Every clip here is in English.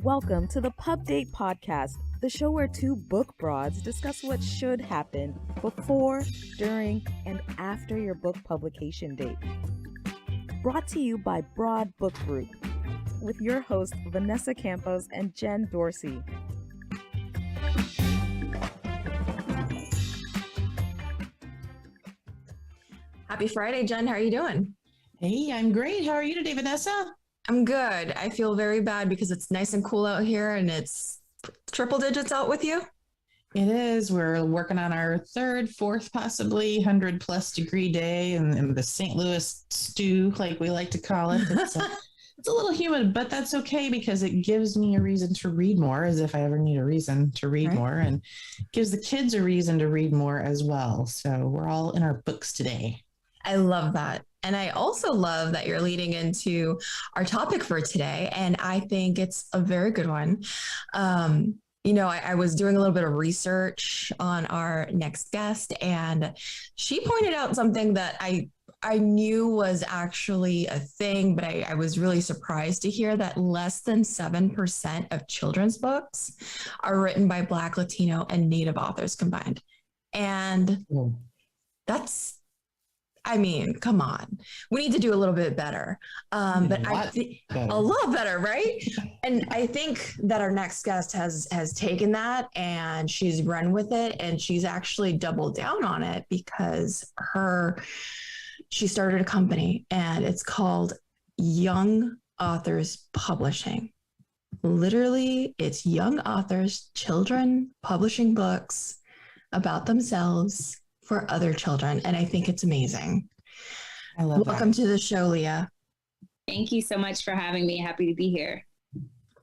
Welcome to the Pub Date Podcast, the show where two book broads discuss what should happen before, during, and after your book publication date. Brought to you by Broad Book Group, with your hosts Vanessa Campos and Jen Dorsey. Happy Friday, Jen. How are you doing? Hey, I'm great. How are you today, Vanessa? I'm good. I feel very bad because it's nice and cool out here and it's triple digits out with you. It is. We're working on our third, fourth, possibly 100 plus degree day and the St. Louis stew, like we like to call it. It's a little humid, but that's okay because it gives me a reason to read more, as if I ever need a reason to read more, and gives the kids a reason to read more as well. So we're all in our books today. I love that. And I also love that you're leading into our topic for today. And I think it's a very good one. I was doing a little bit of research on our next guest, and she pointed out something that I knew was actually a thing, but I was really surprised to hear that less than 7% of children's books are written by Black, Latino, and Native authors combined. And come on, we need to do a little bit better. But I think a lot better, right? And I think that our next guest has taken that and she's run with it, and she's actually doubled down on it because she started a company and it's called Young Authors Publishing. Literally, it's young authors, children publishing books about themselves for other children. And I think it's amazing. I love Welcome to the show, Leah. Thank you so much for having me. Happy to be here.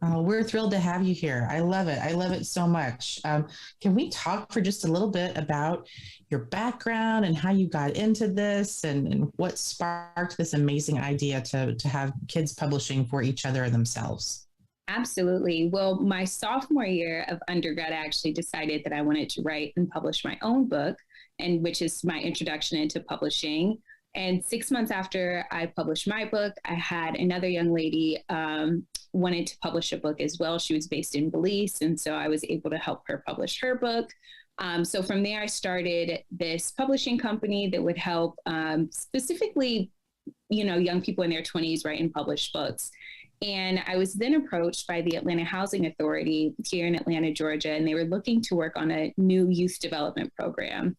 Oh, we're thrilled to have you here. I love it. I love it so much. Can we talk for just a little bit about your background and how you got into this and what sparked this amazing idea to have kids publishing for each other and themselves? Absolutely. Well, my sophomore year of undergrad, I actually decided that I wanted to write and publish my own book, and which is my introduction into publishing. And 6 months after I published my book, I had another young lady wanted to publish a book as well. She was based in Belize, and so I was able to help her publish her book. So from there, I started this publishing company that would help specifically, young people in their 20s write and publish books. And I was then approached by the Atlanta Housing Authority here in Atlanta, Georgia, and they were looking to work on a new youth development program.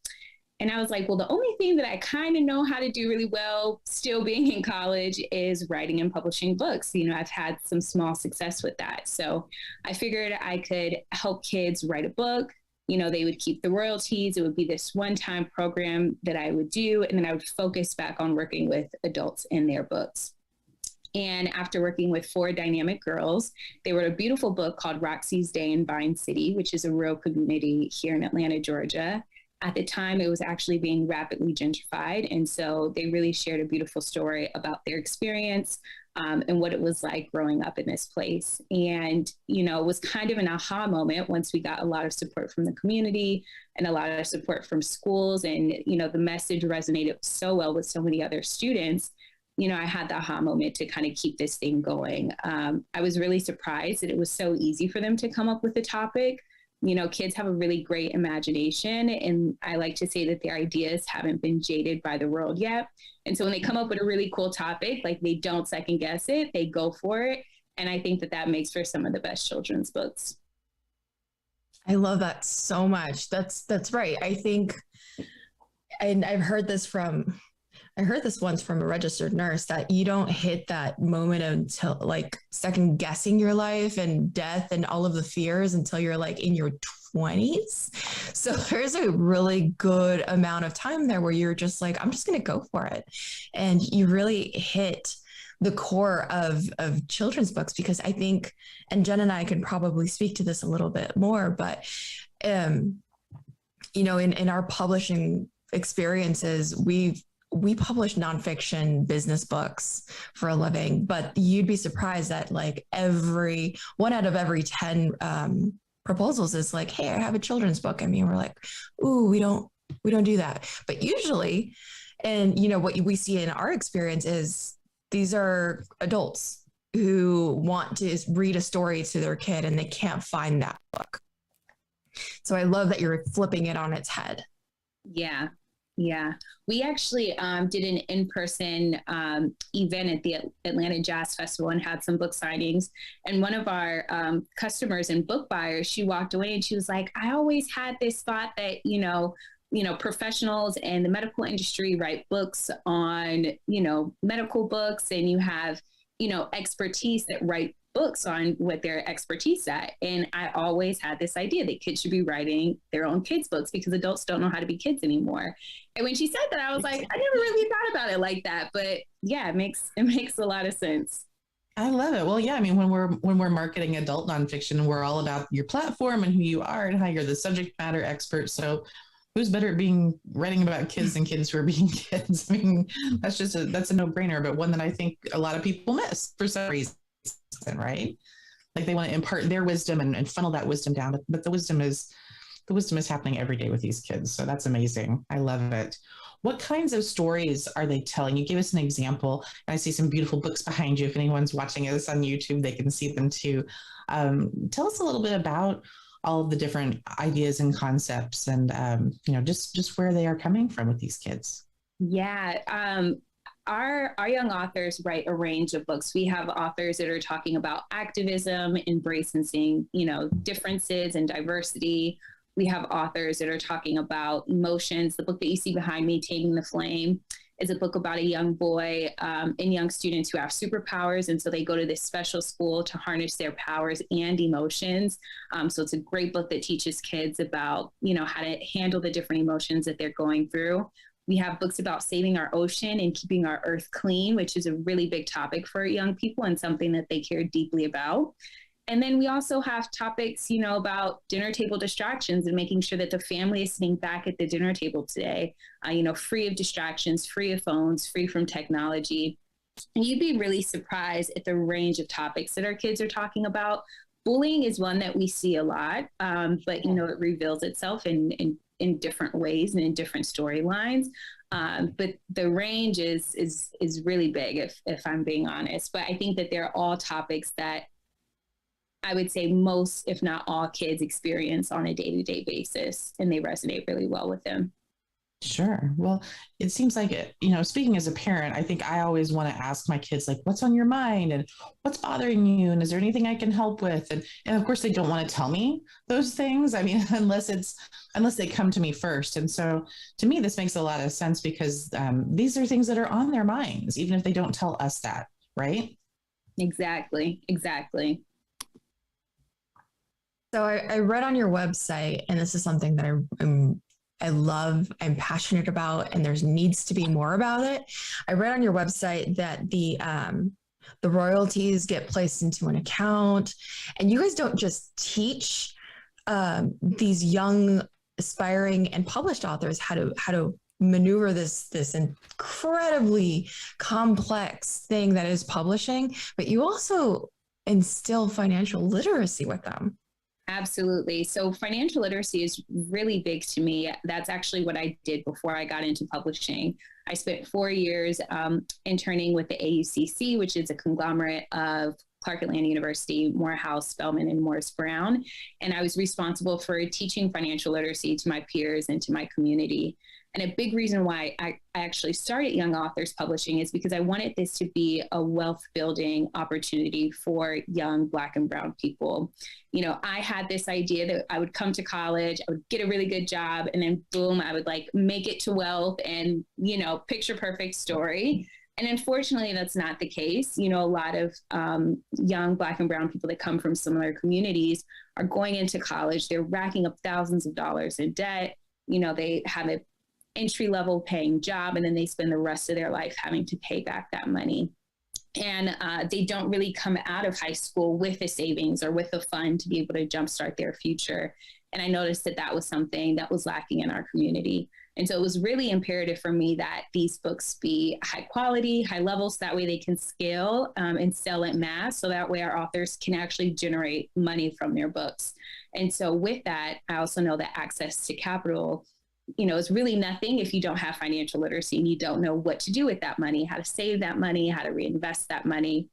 And I was like, well, the only thing that I kind of know how to do really well, still being in college, is writing and publishing books. I've had some small success with that. So I figured I could help kids write a book. They would keep the royalties. It would be this one-time program that I would do. And then I would focus back on working with adults in their books. And after working with 4 dynamic girls, they wrote a beautiful book called Roxy's Day in Vine City, which is a rural community here in Atlanta, Georgia. At the time, it was actually being rapidly gentrified. And so they really shared a beautiful story about their experience and what it was like growing up in this place. And, it was kind of an aha moment once we got a lot of support from the community and a lot of support from schools. And, the message resonated so well with so many other students. I had the aha moment to kind of keep this thing going. I was really surprised that it was so easy for them to come up with the topic. Kids have a really great imagination, and I like to say that their ideas haven't been jaded by the world yet. And so when they come up with a really cool topic, like, they don't second guess it, they go for it. And I think that makes for some of the best children's books. I love that so much. That's right. I think, and I've heard this once from a registered nurse, that you don't hit that moment until, like, second guessing your life and death and all of the fears until you're like in your 20s. So there's a really good amount of time there where you're just like, I'm just going to go for it. And you really hit the core of children's books, because I think, and Jen and I can probably speak to this a little bit more, but, in our publishing experiences, we publish nonfiction business books for a living, but you'd be surprised that like one out of every 10 proposals is like, hey, I have a children's book. I mean, we're like, ooh, we don't do that. But usually, and what we see in our experience is these are adults who want to read a story to their kid and they can't find that book. So I love that you're flipping it on its head. Yeah. Yeah. We actually did an in-person event at the Atlanta Jazz Festival and had some book signings. And one of our customers and book buyers, she walked away and she was like, I always had this thought that, professionals in the medical industry write books on, medical books, and you have, expertise that write books on what their expertise at. And I always had this idea that kids should be writing their own kids' books because adults don't know how to be kids anymore. And when she said that, I was like, I never really thought about it like that. But yeah, it makes a lot of sense. I love it. Well, yeah, I mean, when we're marketing adult nonfiction, we're all about your platform and who you are and how you're the subject matter expert. So who's better at writing about kids than kids who are being kids? I mean, that's a no-brainer, but one that I think a lot of people miss for some reason, right? Like they want to impart their wisdom and funnel that wisdom down, but the wisdom is happening every day with these kids. So that's amazing. I love it. What kinds of stories are they telling? You gave us an example, and I see some beautiful books behind you. If anyone's watching this on YouTube, they can see them too. Tell us a little bit about all of the different ideas and concepts and, just where they are coming from with these kids. Yeah. Our young authors write a range of books. We have authors that are talking about activism, embracing, differences and diversity. We have authors that are talking about emotions. The book that you see behind me, Taming the Flame, is a book about a young boy and young students who have superpowers. And so they go to this special school to harness their powers and emotions. So it's a great book that teaches kids about, how to handle the different emotions that they're going through. We have books about saving our ocean and keeping our earth clean, which is a really big topic for young people and something that they care deeply about. And then we also have topics, about dinner table distractions and making sure that the family is sitting back at the dinner table today, free of distractions, free of phones, free from technology. And you'd be really surprised at the range of topics that our kids are talking about. Bullying is one that we see a lot, but, it reveals itself in different ways and in different storylines. But the range is really big, if I'm being honest. But I think that they're all topics that I would say most, if not all, kids experience on a day-to-day basis, and they resonate really well with them. Sure. Well, it seems like, speaking as a parent, I think I always want to ask my kids, like, what's on your mind and what's bothering you? And is there anything I can help with? And of course, they don't want to tell me those things. I mean, unless they come to me first. And so to me, this makes a lot of sense because these are things that are on their minds, even if they don't tell us that, right? Exactly. So I read on your website, and this is something that I love, I'm passionate about, and there's needs to be more about it. I read on your website that the royalties get placed into an account, and you guys don't just teach these young, aspiring, and published authors how to maneuver this incredibly complex thing that is publishing, but you also instill financial literacy with them. Absolutely. So financial literacy is really big to me. That's actually what I did before I got into publishing. I spent 4 years interning with the AUCC, which is a conglomerate of Clark Atlanta University, Morehouse, Spelman, and Morris Brown. And I was responsible for teaching financial literacy to my peers and to my community. And a big reason why I actually started Young Authors Publishing is because I wanted this to be a wealth building opportunity for young Black and Brown people. I had this idea that I would come to college, I would get a really good job, and then boom, I would make it to wealth and, picture perfect story. And unfortunately, that's not the case. A lot of young Black and Brown people that come from similar communities are going into college, they're racking up thousands of dollars in debt. They have a entry-level paying job, and then they spend the rest of their life having to pay back that money. And they don't really come out of high school with a savings or with a fund to be able to jumpstart their future. And I noticed that was something that was lacking in our community. And so it was really imperative for me that these books be high quality, high levels, so that way they can scale and sell at mass. So that way our authors can actually generate money from their books. And so with that, I also know that access to capital is really nothing if you don't have financial literacy and you don't know what to do with that money, how to save that money, how to reinvest that money.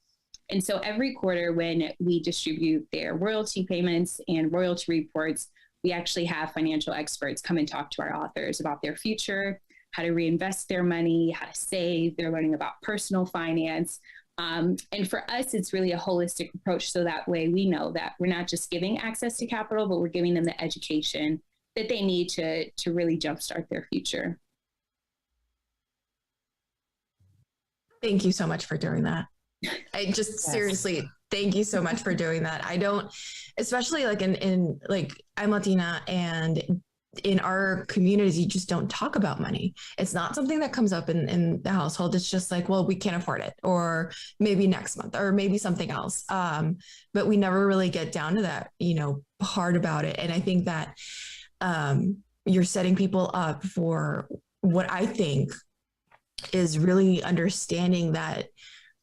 And so every quarter when we distribute their royalty payments and royalty reports, we actually have financial experts come and talk to our authors about their future, how to reinvest their money, how to save. They're learning about personal finance. And for us, it's really a holistic approach. So that way we know that we're not just giving access to capital, but we're giving them the education that they need to really jumpstart their future. Thank you so much for doing that. I just Yes. Seriously, thank you so much for doing that. I don't, especially like in like I'm Latina, and in our communities, you just don't talk about money. It's not something that comes up in the household. It's just like, well, we can't afford it, or maybe next month, or maybe something else. But we never really get down to that, part about it. And I think that you're setting people up for what I think is really understanding that.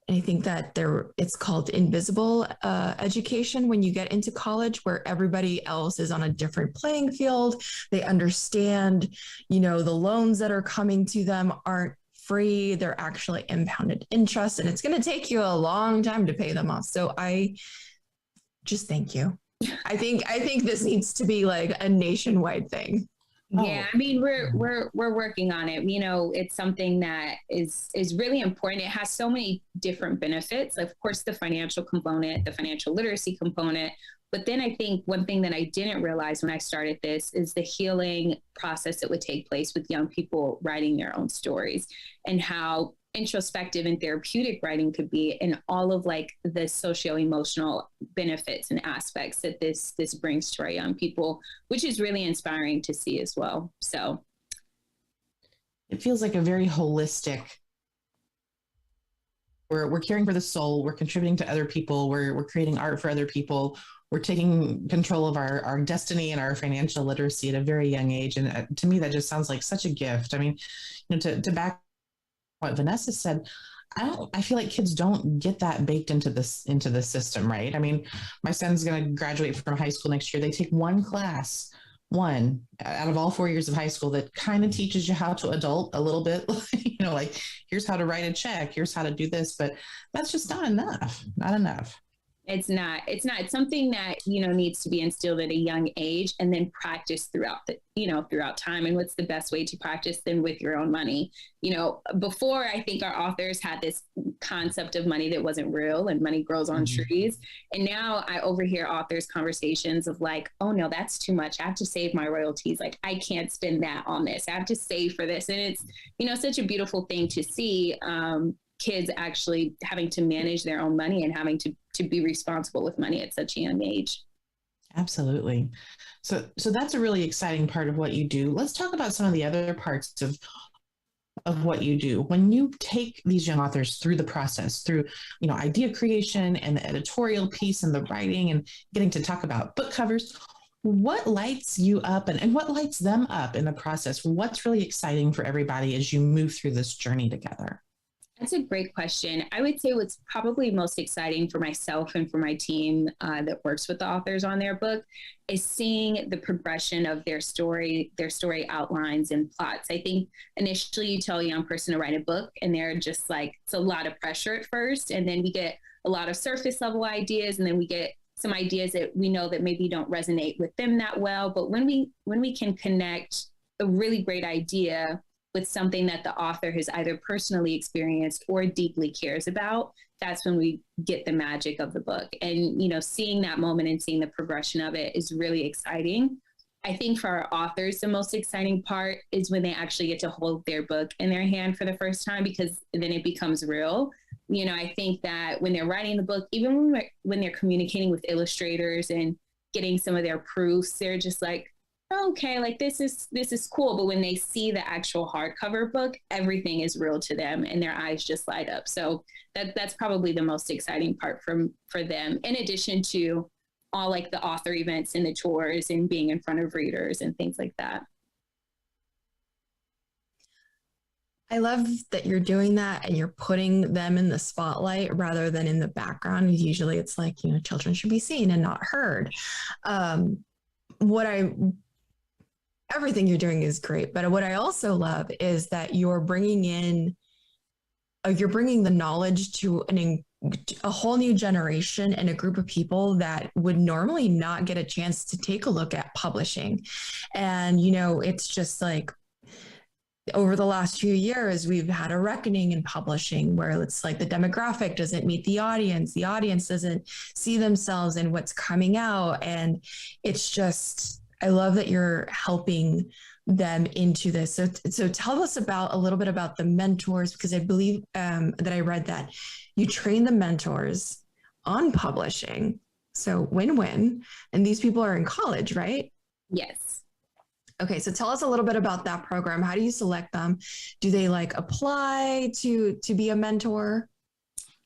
I think that it's called invisible education when you get into college, where everybody else is on a different playing field. They understand, the loans that are coming to them aren't free. They're actually impounded interest, and it's going to take you a long time to pay them off. So I just thank you. I think this needs to be like a nationwide thing. Yeah, I mean, we're working on it. It's something that is really important. It has so many different benefits. Of course, the financial component, the financial literacy component. But then I think one thing that I didn't realize when I started this is the healing process that would take place with young people writing their own stories, and how introspective and therapeutic writing could be, and all of like the socio-emotional benefits and aspects that this brings to our young people, which is really inspiring to see as well. So it feels like a very holistic. We're caring for the soul, we're contributing to other people, we're creating art for other people, we're taking control of our destiny and our financial literacy at a very young age. And to me, that just sounds like such a gift. I mean, to back what Vanessa said, I feel like kids don't get that baked into the system, right? I mean, my son's going to graduate from high school next year. They take one out of all 4 years of high school that kind of teaches you how to adult a little bit, like here's how to write a check, here's how to do this, but that's just not enough. It's not. It's something that, needs to be instilled at a young age and then practiced throughout time. And what's the best way to practice than with your own money? Before, I think our authors had this concept of money that wasn't real, and money grows on trees. And now I overhear authors' conversations of like, oh no, that's too much. I have to save my royalties. Like, I can't spend that on this. I have to save for this. And it's, such a beautiful thing to see. Kids actually having to manage their own money and having to be responsible with money at such a young age. Absolutely. So that's a really exciting part of what you do. Let's talk about some of the other parts of what you do. When you take these young authors through the process, through, idea creation and the editorial piece and the writing and getting to talk about book covers, what lights you up and what lights them up in the process? What's really exciting for everybody as you move through this journey together? That's a great question. I would say what's probably most exciting for myself and for my team that works with the authors on their book is seeing the progression of their story outlines and plots. I think initially you tell a young person to write a book and they're just like, it's a lot of pressure at first. And then we get a lot of surface level ideas, and then we get some ideas that we know that maybe don't resonate with them that well. But when we can connect a really great idea with something that the author has either personally experienced or deeply cares about, that's when we get the magic of the book. And, seeing that moment and seeing the progression of it is really exciting. I think for our authors, the most exciting part is when they actually get to hold their book in their hand for the first time, because then it becomes real. I think that when they're writing the book, even when they're communicating with illustrators and getting some of their proofs, they're just like, okay, like this is cool. But when they see the actual hardcover book, everything is real to them and their eyes just light up. So that's probably the most exciting part for them, in addition to all like the author events and the tours and being in front of readers and things like that. I love that you're doing that and you're putting them in the spotlight rather than in the background. Usually it's like, children should be seen and not heard. Everything you're doing is great. But what I also love is that you're bringing in you're bringing the knowledge to a whole new generation and a group of people that would normally not get a chance to take a look at publishing. And, it's just like, over the last few years, we've had a reckoning in publishing where it's like the demographic doesn't meet the audience doesn't see themselves in what's coming out. And it's just, I love that you're helping them into this. So tell us a little bit about the mentors, because I believe that I read that you train the mentors on publishing. So win-win. And these people are in college, right? Yes. Okay, so tell us a little bit about that program. How do you select them? Do they apply to be a mentor?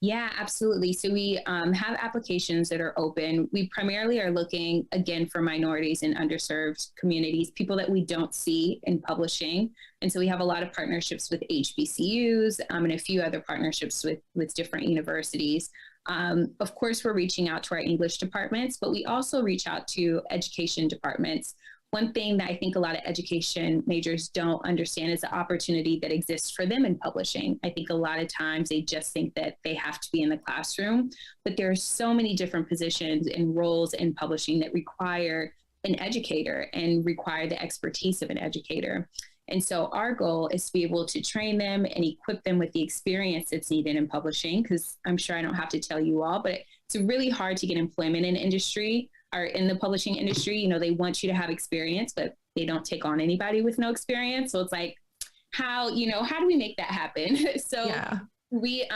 Yeah, absolutely. So we have applications that are open. We primarily are looking, again, for minorities and underserved communities, people that we don't see in publishing. And so we have a lot of partnerships with HBCUs and a few other partnerships with different universities. Of course, we're reaching out to our English departments, but we also reach out to education departments. One thing that I think a lot of education majors don't understand is the opportunity that exists for them in publishing. I think a lot of times they just think that they have to be in the classroom, but there are so many different positions and roles in publishing that require an educator and require the expertise of an educator. And so our goal is to be able to train them and equip them with the experience that's needed in publishing, because I'm sure I don't have to tell you all, but it's really hard to get employment in industry or in the publishing industry. They want you to have experience, but they don't take on anybody with no experience. So it's like, how do we make that happen? So yeah. We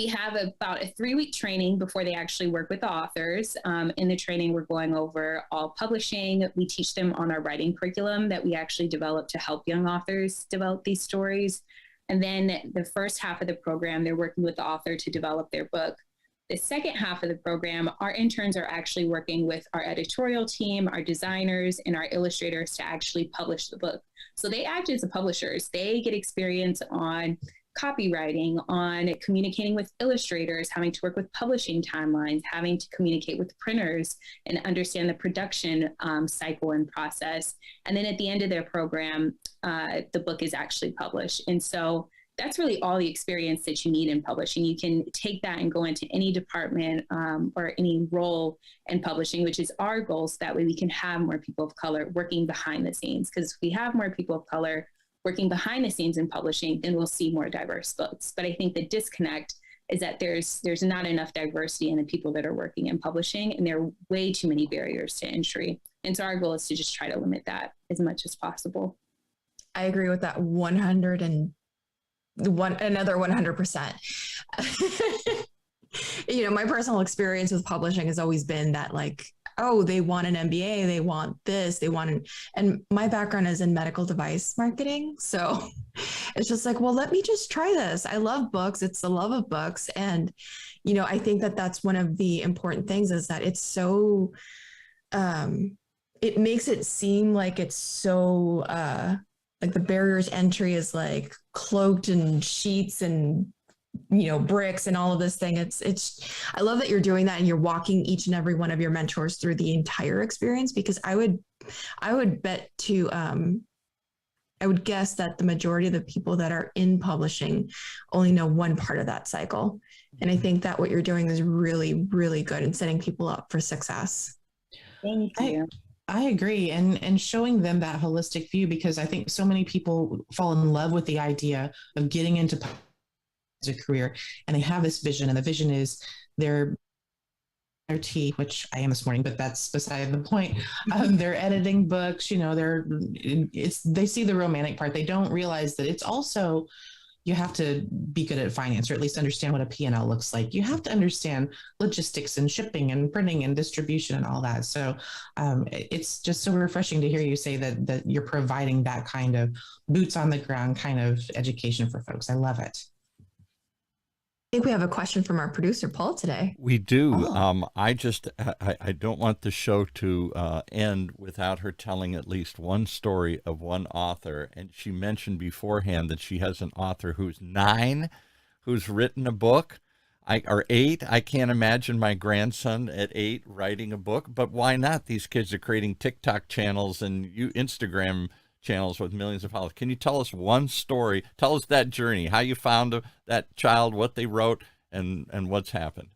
have about a 3-week training before they actually work with the authors. In the training, we're going over all publishing. We teach them on our writing curriculum that we actually developed to help young authors develop these stories. And then the first half of the program, they're working with the author to develop their book. The second half of the program, our interns are actually working with our editorial team, our designers, and our illustrators to actually publish the book. So they act as the publishers. They get experience on copywriting, on communicating with illustrators, having to work with publishing timelines, having to communicate with printers and understand the production cycle and process. And then at the end of their program, the book is actually published. And so that's really all the experience that you need in publishing. You can take that and go into any department or any role in publishing, which is our goal. So that way we can have more people of color working behind the scenes. Because if we have more people of color working behind the scenes in publishing, then we'll see more diverse books. But I think the disconnect is that there's not enough diversity in the people that are working in publishing, and there are way too many barriers to entry. And so our goal is to just try to limit that as much as possible. I agree with that another 100%. My personal experience with publishing has always been that they want an MBA, they want this, and my background is in medical device marketing. So it's just let me just try this. I love books. It's the love of books. And, I think that that's one of the important things is that it's so, it makes it seem like it's so, the barriers entry is cloaked in sheets and bricks and all of this thing. I love that you're doing that and you're walking each and every one of your mentors through the entire experience, because I would guess that the majority of the people that are in publishing only know one part of that cycle. And I think that what you're doing is really, really good in setting people up for success. Thank you. I agree. And showing them that holistic view, because I think so many people fall in love with the idea of getting into a career, and they have this vision, and the vision is their tea, which I am this morning, but that's beside the point. They're editing books, they see the romantic part. They don't realize that it's also, you have to be good at finance, or at least understand what a P&L looks like. You have to understand logistics and shipping and printing and distribution and all that. So it's just so refreshing to hear you say that you're providing that kind of boots on the ground kind of education for folks. I love it. I think we have a question from our producer, Paul, today. We do. Oh. I don't want the show to end without her telling at least one story of one author. And she mentioned beforehand that she has an author who's 9, who's written a book, or 8. I can't imagine my grandson at 8 writing a book, but why not? These kids are creating TikTok channels and Instagram channels with millions of followers. Can you tell us one story? Tell us that journey, how you found that child, what they wrote, and what's happened.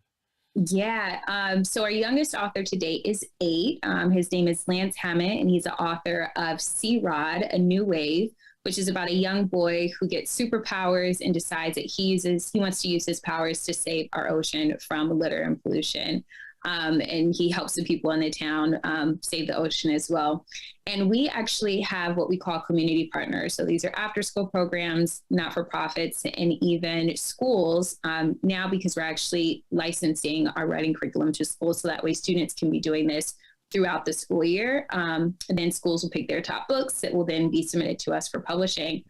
Yeah. So our youngest author to date is 8. His name is Lance Hammett, and he's the author of Sea Rod, A New Wave, which is about a young boy who gets superpowers and decides that he wants to use his powers to save our ocean from litter and pollution. And he helps the people in the town save the ocean as well. And we actually have what we call community partners. So these are after-school programs, not-for-profits, and even schools now, because we're actually licensing our writing curriculum to schools, so that way students can be doing this throughout the school year. And then schools will pick their top books that will then be submitted to us for publishing.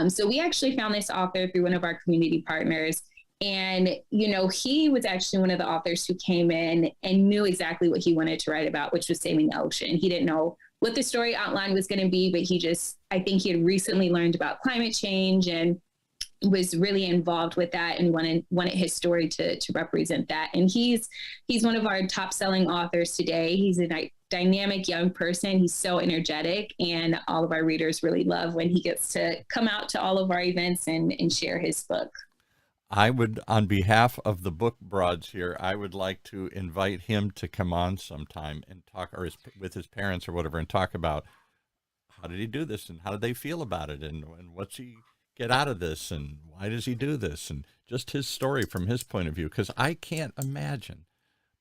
So we actually found this author through one of our community partners. And, he was actually one of the authors who came in and knew exactly what he wanted to write about, which was saving the ocean. He didn't know what the story outline was going to be, but I think he had recently learned about climate change and was really involved with that and wanted his story to represent that. And he's one of our top selling authors today. He's a dynamic young person. He's so energetic, and all of our readers really love when he gets to come out to all of our events and share his book. I would, on behalf of the book broads here, I would like to invite him to come on sometime and talk, or with his parents or whatever, and talk about how did he do this and how did they feel about it, and what's he get out of this, and why does he do this, and just his story from his point of view. Because I can't imagine,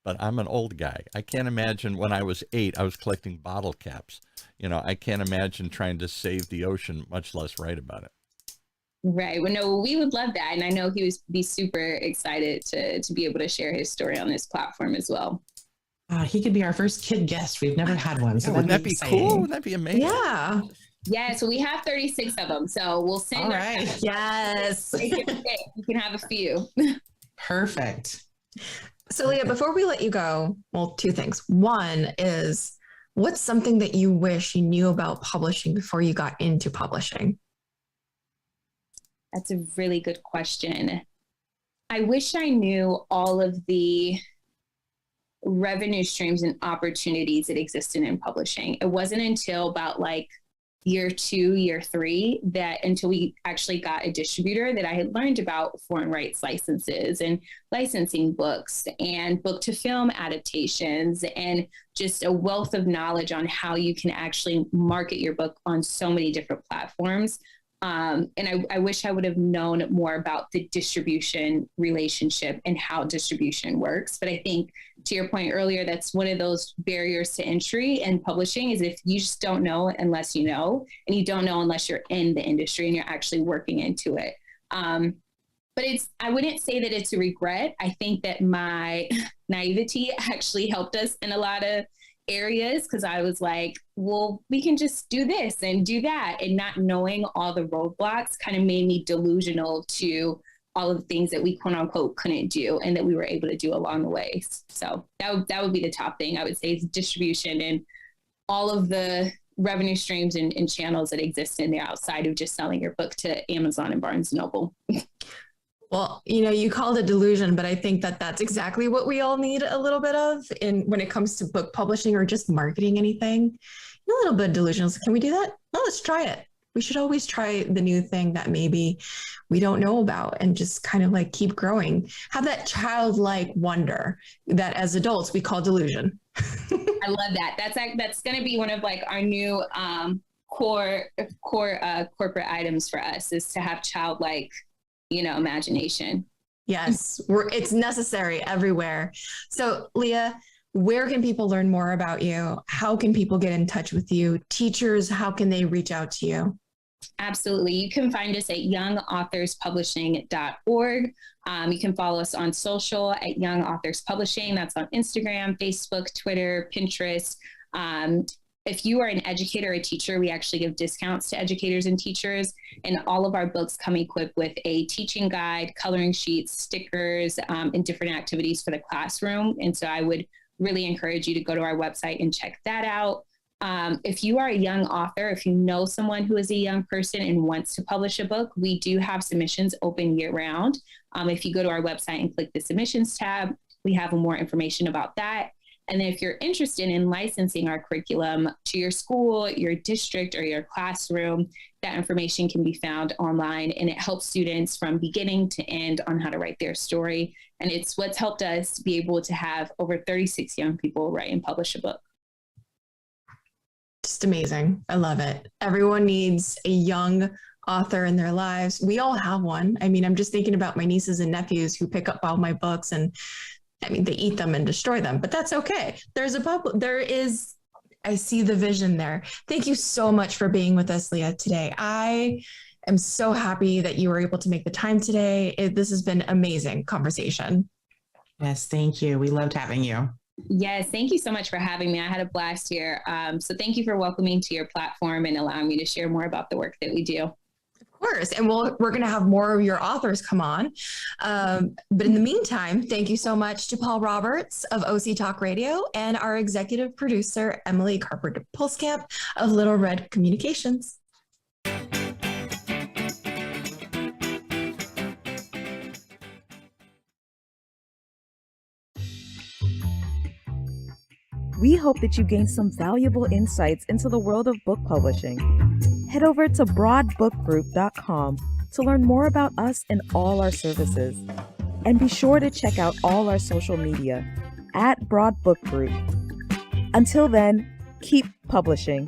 but I'm an old guy. I can't imagine when I was 8, I was collecting bottle caps. I can't imagine trying to save the ocean, much less write about it. Right. Well, no, we would love that. And I know he would be super excited to be able to share his story on this platform as well. He could be our first kid guest. We've never had one. So wouldn't that be cool? Wouldn't that be amazing? Yeah. Yeah. So we have 36 of them. So we'll send. All right. Yes. You can have a few. Perfect. So Leah, before we let you go, well, 2 things. One is, what's something that you wish you knew about publishing before you got into publishing? That's a really good question. I wish I knew all of the revenue streams and opportunities that existed in publishing. It wasn't until about year 2, year 3, that until we actually got a distributor, that I had learned about foreign rights licenses and licensing books and book to film adaptations, and just a wealth of knowledge on how you can actually market your book on so many different platforms. And I wish I would have known more about the distribution relationship and how distribution works. But I think, to your point earlier, that's one of those barriers to entry in publishing, is if you just don't know unless you know, and you don't know unless you're in the industry and you're actually working into it. But I wouldn't say that it's a regret. I think that my naivety actually helped us in a lot of areas, because I was like, well, we can just do this and do that, and not knowing all the roadblocks kind of made me delusional to all of the things that we quote unquote couldn't do and that we were able to do along the way. So that would be the top thing I would say, is distribution and all of the revenue streams and channels that exist in there outside of just selling your book to Amazon and Barnes & Noble. Well, you called it delusion, but I think that that's exactly what we all need a little bit of when it comes to book publishing or just marketing anything. A little bit of delusion. Can we do that? No, let's try it. We should always try the new thing that maybe we don't know about, and just kind of keep growing. Have that childlike wonder that as adults we call delusion. I love that. That's going to be one of our new core corporate items for us, is to have childlike imagination. Yes, it's necessary everywhere. So Leah, where can people learn more about you? How can people get in touch with you? Teachers, how can they reach out to you? Absolutely. You can find us at youngauthorspublishing.org. You can follow us on social at Young Authors Publishing. That's on Instagram, Facebook, Twitter, Pinterest. If you are an educator or a teacher, we actually give discounts to educators and teachers, and all of our books come equipped with a teaching guide, coloring sheets, stickers, and different activities for the classroom. And so I would really encourage you to go to our website and check that out. If you are a young author, if you know someone who is a young person and wants to publish a book, we do have submissions open year round. If you go to our website and click the submissions tab, we have more information about that. And then if you're interested in licensing our curriculum to your school, your district, or your classroom, that information can be found online, and it helps students from beginning to end on how to write their story. And it's what's helped us be able to have over 36 young people write and publish a book. Just amazing. I love it. Everyone needs a young author in their lives. We all have one. I mean, I'm just thinking about my nieces and nephews who pick up all my books, and I mean, they eat them and destroy them, but that's okay. I see the vision there. Thank you so much for being with us, Leah, today. I am so happy that you were able to make the time today. This has been amazing conversation. Yes, thank you. We loved having you. Yes, thank you so much for having me. I had a blast here. So thank you for welcoming to your platform and allowing me to share more about the work that we do. Of course. And we're going to have more of your authors come on. But in the meantime, thank you so much to Paul Roberts of OC Talk Radio and our executive producer, Emily Carpenter-Pulskamp of Little Red Communications. We hope that you gained some valuable insights into the world of book publishing. Head over to broadbookgroup.com to learn more about us and all our services. And be sure to check out all our social media at Broad Book Group. Until then, keep publishing.